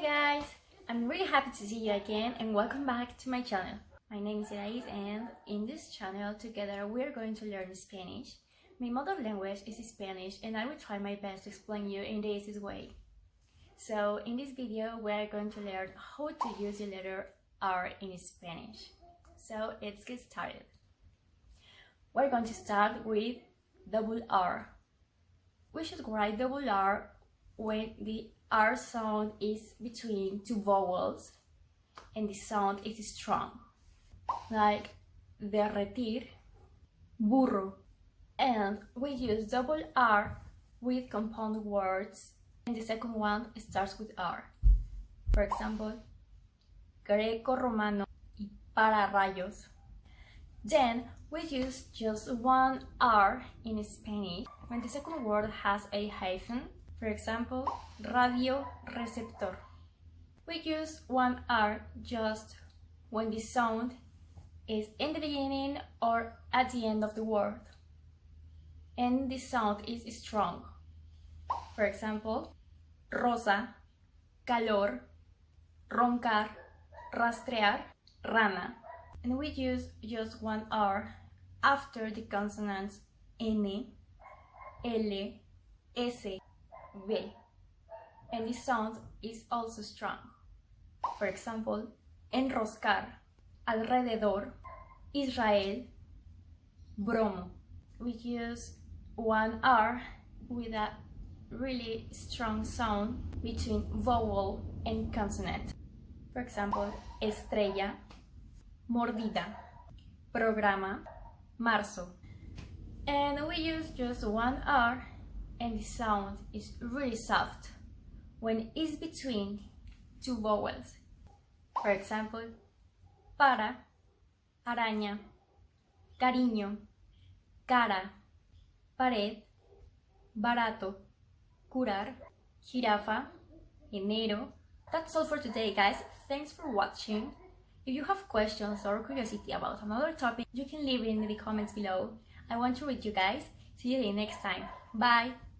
guys! I'm really happy to see you again and welcome back to my channel. My name is Irais and in this channel together we are going to learn Spanish. My mother language is Spanish and I will try my best to explain you in the easiest way. So in this video we are going to learn how to use the letter R in Spanish. So let's get started. We're going to start with double R. We should write double R when the R sound is between two vowels and the sound is strong, like derretir, burro. And we use double R with compound words and the second one starts with R. For example, greco-romano y pararrayos. Then we use just one R in Spanish when the second word has a hyphen. For example, radio receptor. We use one R just when the sound is in the beginning or at the end of the word and the sound is strong. For example, rosa, calor, roncar, rastrear, rana. And we use just one R after the consonants N, L, S, V, and the sound is also strong. For example, enroscar, alrededor, Israel, bromo. We use one R with a really strong sound between vowel and consonant. For example, estrella, mordida, programa, marzo. And we use just one R and the sound is really soft when it's between two vowels. For example, para, araña, cariño, cara, pared, barato, curar, jirafa, enero. That's all for today, guys. Thanks for watching. If you have questions or curiosity about another topic, you can leave it in the comments below. I want to read you guys. See you next time. Bye!